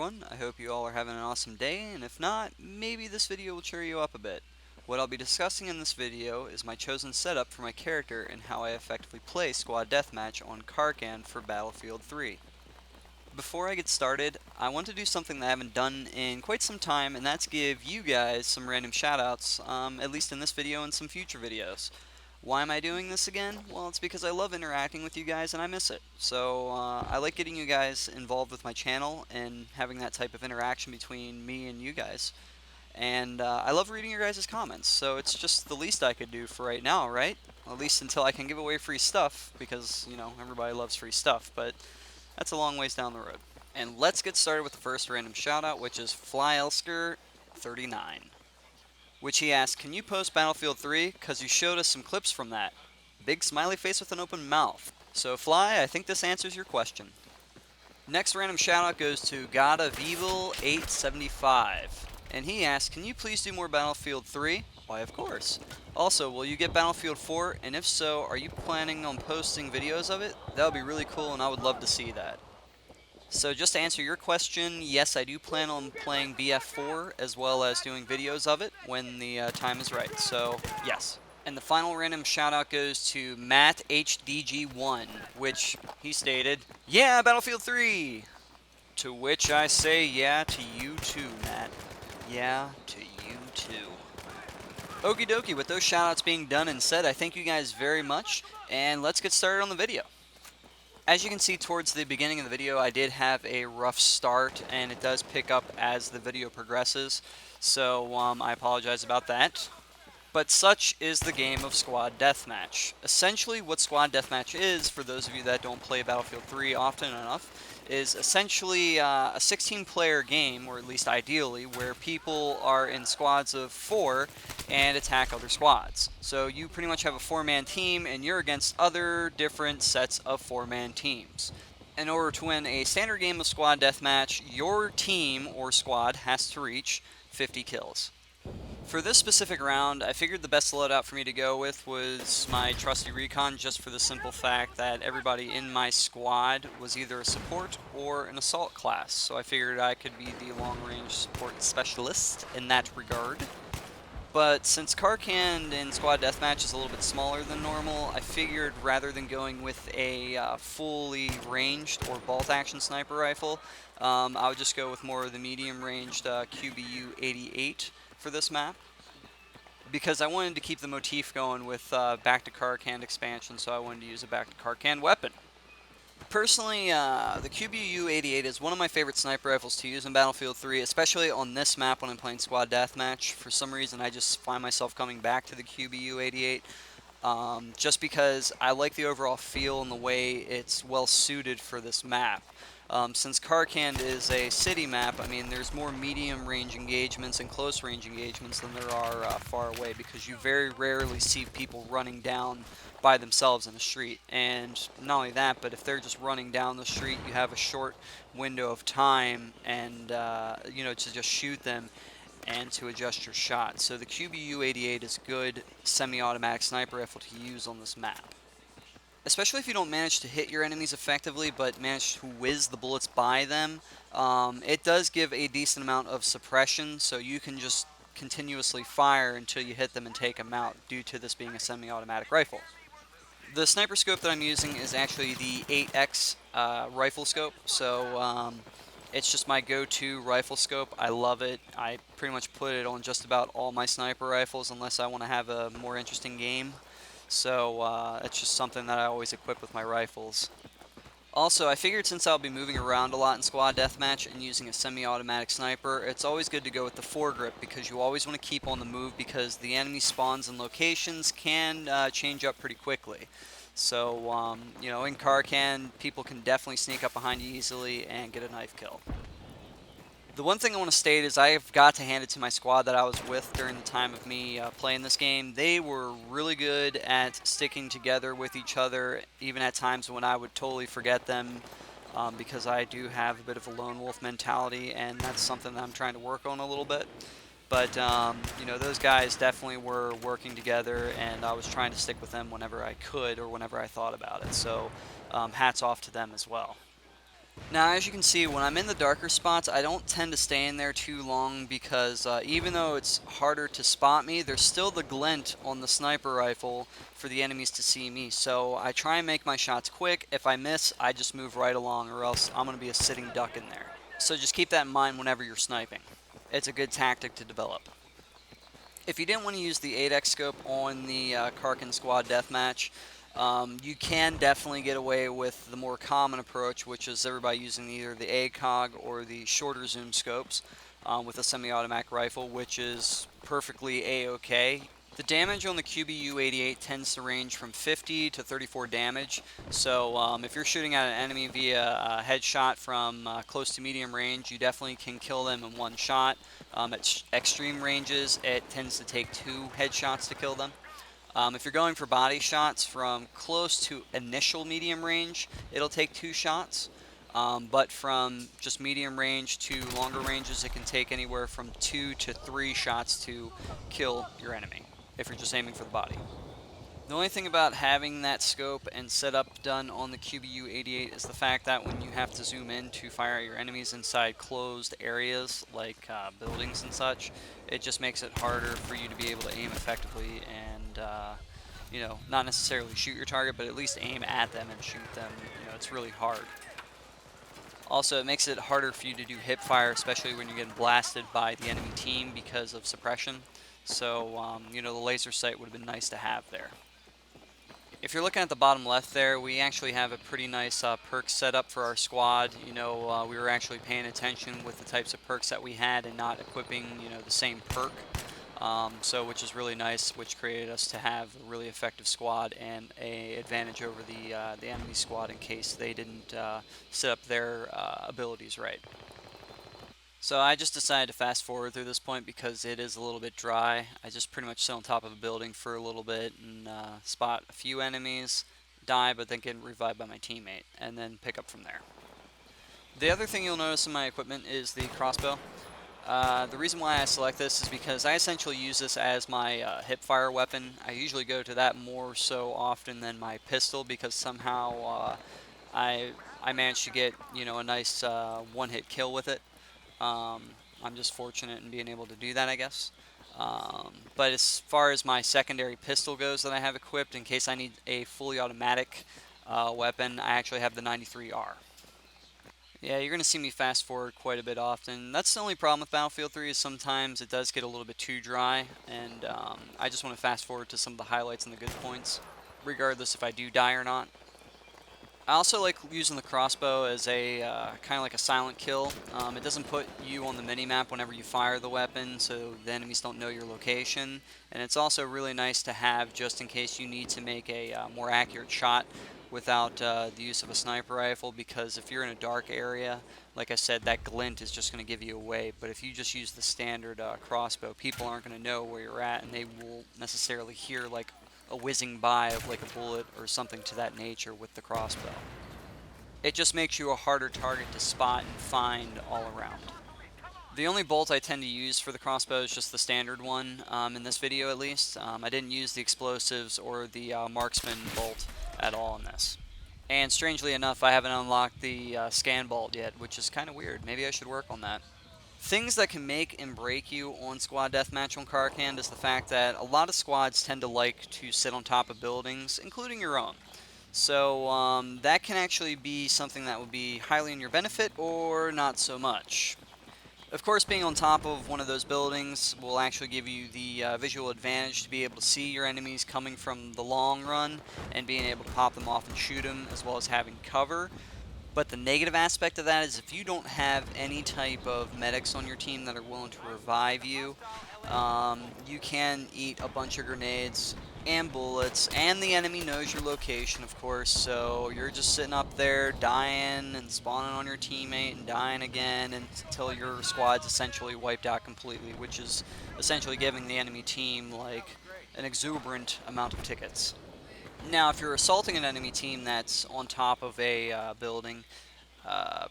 everyone. I hope you all are having an awesome day, and if not, maybe this video will cheer you up a bit. What I'll be discussing in this video is my chosen setup for my character and how I effectively play Squad Deathmatch on Karkand for Battlefield 3. Before I get started, I want to do something that I haven't done in quite some time, and that's give you guys some random shoutouts, at least in this video and some future videos. Why am I doing this again? Well, it's because I love interacting with you guys and I miss it. So I like getting you guys involved with my channel and having that type of interaction between me and you guys. And I love reading your guys' comments, so it's just the least I could do for right now, right? At least until I can give away free stuff, because, you know, everybody loves free stuff, but that's a long ways down the road. And let's get started with the first random shoutout, which is FlyElsker39. Which he asked, can you post Battlefield 3? Because you showed us some clips from that. Big smiley face with an open mouth. So Fly, I think this answers your question. Next random shoutout goes to God of Evil 875. And he asked, can you please do more Battlefield 3? Why, of course. Also, will you get Battlefield 4? And if so, are you planning on posting videos of it? That would be really cool and I would love to see that. So just to answer your question, yes, I do plan on playing BF4 as well as doing videos of it when the time is right. So yes. And the final random shout out goes to Matt HDG1, which he stated, yeah, Battlefield 3! To which I say, yeah to you too, Matt. Yeah to you too. Okie dokie, with those shoutouts being done and said, I thank you guys very much, and let's get started on the video. As you can see towards the beginning of the video, I did have a rough start, and it does pick up as the video progresses, so I apologize about that. But such is the game of Squad Deathmatch. Essentially what Squad Deathmatch is, for those of you that don't play Battlefield 3 often enough, is essentially a 16-player game, or at least ideally, where people are in squads of 4 and attack other squads. So you pretty much have a 4-man team, and you're against other different sets of 4-man teams. In order to win a standard game of Squad Deathmatch, your team or squad has to reach 50 kills. For this specific round, I figured the best loadout for me to go with was my trusty recon, just for the simple fact that everybody in my squad was either a support or an assault class, so I figured I could be the long-range support specialist in that regard. But since Karkand in Squad Deathmatch is a little bit smaller than normal, I figured rather than going with a fully ranged or bolt-action sniper rifle, I would just go with more of the medium-ranged QBU 88 for this map, because I wanted to keep the motif going with Back to Karkand expansion, so I wanted to use a Back to Karkand weapon. Personally, the QBU 88 is one of my favorite sniper rifles to use in Battlefield 3, especially on this map when I'm playing Squad Deathmatch. For some reason, I just find myself coming back to the QBU 88, just because I like the overall feel and the way it's well suited for this map. Since Karkand is a city map, I mean, there's more medium-range engagements and close-range engagements than there are far away, because you very rarely see people running down by themselves in the street. And not only that, but if they're just running down the street, you have a short window of time and, you know, to just shoot them and to adjust your shot. So the QBU 88 is a good semi-automatic sniper rifle to use on this map. Especially if you don't manage to hit your enemies effectively, but manage to whiz the bullets by them, it does give a decent amount of suppression, so you can just continuously fire until you hit them and take them out, due to this being a semi-automatic rifle. The sniper scope that I'm using is actually the 8X rifle scope, so it's just my go-to rifle scope. I love it. I pretty much put it on just about all my sniper rifles unless I want to have a more interesting game. So it's just something that I always equip with my rifles. Also, I figured since I'll be moving around a lot in Squad Deathmatch and using a semi-automatic sniper, it's always good to go with the Forgrip, because you always want to keep on the move, because the enemy spawns and locations can change up pretty quickly. So, you know, in Karkand, people can definitely sneak up behind you easily and get a knife kill. The one thing I want to state is I've got to hand it to my squad that I was with during the time of me playing this game. They were really good at sticking together with each other, even at times when I would totally forget them, because I do have a bit of a lone wolf mentality, and that's something that I'm trying to work on a little bit. But, you know, those guys definitely were working together, and I was trying to stick with them whenever I could or whenever I thought about it. So, hats off to them as well. Now, as you can see, when I'm in the darker spots, I don't tend to stay in there too long because even though it's harder to spot me, there's still the glint on the sniper rifle for the enemies to see me. So I try and make my shots quick. If I miss, I just move right along, or else I'm going to be a sitting duck in there. So just keep that in mind whenever you're sniping. It's a good tactic to develop. If you didn't want to use the 8x scope on the Karkand squad deathmatch, you can definitely get away with the more common approach, which is everybody using either the ACOG or the shorter zoom scopes with a semi-automatic rifle, which is perfectly A-OK. The damage on the QBU-88 tends to range from 50 to 34 damage, so if you're shooting at an enemy via a headshot from close to medium range, you definitely can kill them in one shot. At extreme ranges, it tends to take 2 headshots to kill them. If you're going for body shots from close to initial medium range, it'll take 2 shots. But from just medium range to longer ranges, it can take anywhere from 2 to 3 shots to kill your enemy if you're just aiming for the body. The only thing about having that scope and setup done on the QBU-88 is the fact that when you have to zoom in to fire at your enemies inside closed areas like buildings and such, it just makes it harder for you to be able to aim effectively and, not necessarily shoot your target, but at least aim at them and shoot them. It's really hard. Also, it makes it harder for you to do hip fire, especially when you're getting blasted by the enemy team because of suppression. So, the laser sight would have been nice to have there. If you're looking at the bottom left there, we actually have a pretty nice perk setup for our squad. We were actually paying attention with the types of perks that we had and not equipping, the same perk. Which is really nice, which created us to have a really effective squad and a advantage over the enemy squad in case they didn't set up their abilities right. So I just decided to fast forward through this point because it is a little bit dry. I just pretty much sit on top of a building for a little bit and spot a few enemies, die, but then get revived by my teammate, and then pick up from there. The other thing you'll notice in my equipment is the crossbow. The reason why I select this is because I essentially use this as my hip-fire weapon. I usually go to that more so often than my pistol because somehow I managed to get a nice one-hit kill with it. I'm just fortunate in being able to do that, I guess. But as far as my secondary pistol goes that I have equipped, in case I need a fully automatic weapon, I actually have the 93R. Yeah, you're going to see me fast forward quite a bit often. That's the only problem with Battlefield 3 is sometimes it does get a little bit too dry, and I just want to fast forward to some of the highlights and the good points, regardless if I do die or not. I also like using the crossbow as a kind of like a silent kill. It doesn't put you on the minimap whenever you fire the weapon, so the enemies don't know your location. And it's also really nice to have just in case you need to make a more accurate shot without the use of a sniper rifle, because if you're in a dark area, like I said, that glint is just going to give you away. But if you just use the standard crossbow, people aren't going to know where you're at, and they won't necessarily hear like a whizzing by of like a bullet or something to that nature with the crossbow. It just makes you a harder target to spot and find all around. The only bolt I tend to use for the crossbow is just the standard one, in this video at least. I didn't use the explosives or the marksman bolt at all in this. And strangely enough, I haven't unlocked the scan bolt yet, which is kind of weird. Maybe I should work on that. Things that can make and break you on squad deathmatch on Karkand is the fact that a lot of squads tend to like to sit on top of buildings, including your own. So that can actually be something that would be highly in your benefit or not so much. Of course, being on top of one of those buildings will actually give you the visual advantage to be able to see your enemies coming from the long run and being able to pop them off and shoot them, as well as having cover. But the negative aspect of that is if you don't have any type of medics on your team that are willing to revive you, you can eat a bunch of grenades and bullets, and the enemy knows your location, of course, so you're just sitting up there dying and spawning on your teammate and dying again until your squad's essentially wiped out completely, which is essentially giving the enemy team like an exuberant amount of tickets. Now, if you're assaulting an enemy team that's on top of a building,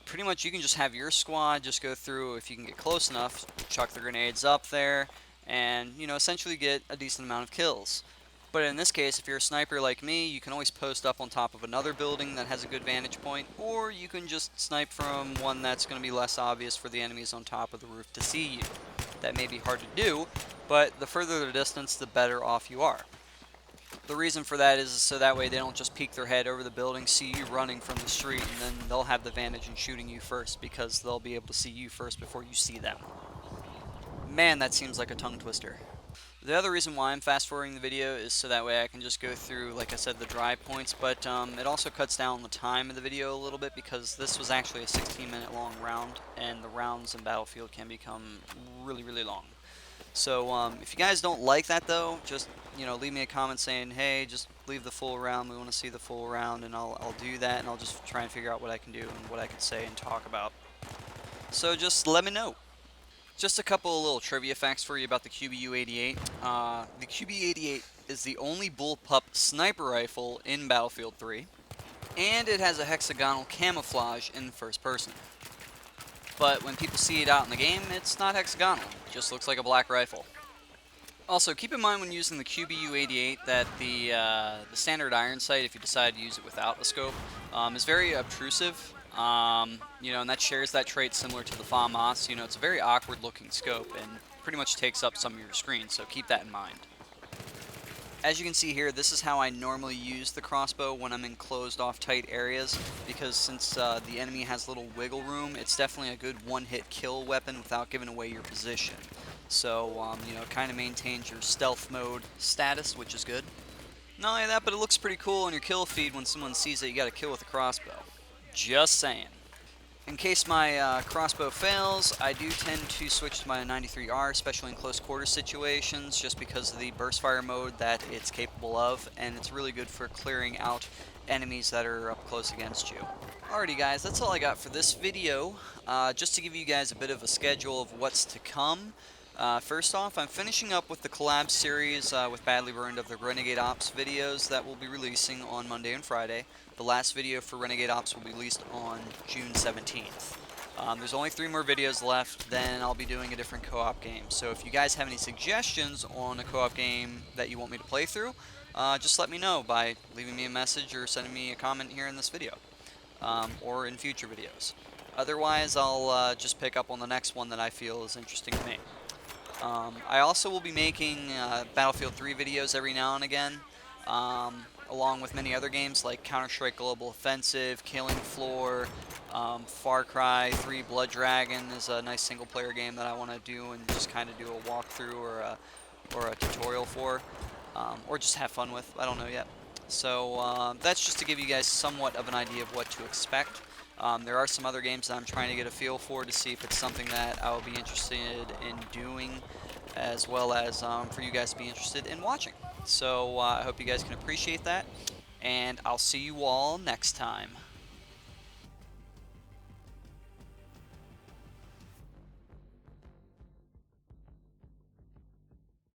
pretty much you can just have your squad just go through, if you can get close enough, chuck the grenades up there, and, essentially get a decent amount of kills. But in this case, if you're a sniper like me, you can always post up on top of another building that has a good vantage point, or you can just snipe from one that's going to be less obvious for the enemies on top of the roof to see you. That may be hard to do, but the further the distance, the better off you are. The reason for that is so that way they don't just peek their head over the building, see you running from the street, and then they'll have the advantage in shooting you first because they'll be able to see you first before you see them. Man, that seems like a tongue twister. The other reason why I'm fast forwarding the video is so that way I can just go through, like I said, the dry points, but it also cuts down the time of the video a little bit because this was actually a 16-minute long round, and the rounds in Battlefield can become really, really long. So if you guys don't like that though, just leave me a comment saying, hey, just leave the full round, we want to see the full round, and I'll do that, and I'll just try and figure out what I can do and what I can say and talk about. So just let me know. Just a couple of little trivia facts for you about the QBU-88. The QB-88 is the only bullpup sniper rifle in Battlefield 3, and it has a hexagonal camouflage in first person. But when people see it out in the game, it's not hexagonal. It just looks like a black rifle. Also, keep in mind when using the QBU-88 that the standard iron sight, if you decide to use it without a scope, is very obtrusive. And that shares that trait similar to the FAMAS. It's a very awkward looking scope and pretty much takes up some of your screen, so keep that in mind. As you can see here, this is how I normally use the crossbow when I'm in closed off tight areas, because since the enemy has little wiggle room, it's definitely a good one-hit kill weapon without giving away your position. So, it kind of maintains your stealth mode status, which is good. Not only that, but it looks pretty cool on your kill feed when someone sees that you got a kill with a crossbow. Just saying. In case my crossbow fails, I do tend to switch to my 93R, especially in close quarters situations, just because of the burst fire mode that it's capable of, and it's really good for clearing out enemies that are up close against you. Alrighty guys, that's all I got for this video. Just to give you guys a bit of a schedule of what's to come. First off, I'm finishing up with the collab series with Badly Burned of the Renegade Ops videos that we'll be releasing on Monday and Friday. The last video for Renegade Ops will be released on June 17th. There's only 3 more videos left, then I'll be doing a different co-op game. So if you guys have any suggestions on a co-op game that you want me to play through, just let me know by leaving me a message or sending me a comment here in this video, or in future videos. Otherwise, I'll just pick up on the next one that I feel is interesting to me. I also will be making Battlefield 3 videos every now and again, along with many other games like Counter-Strike Global Offensive, Killing Floor, Far Cry 3 Blood Dragon is a nice single-player game that I want to do and just kind of do a walkthrough or a tutorial for, or just have fun with. I don't know yet. So that's just to give you guys somewhat of an idea of what to expect. There are some other games that I'm trying to get a feel for to see if it's something that I will be interested in doing, as well as for you guys to be interested in watching. So I hope you guys can appreciate that, and I'll see you all next time.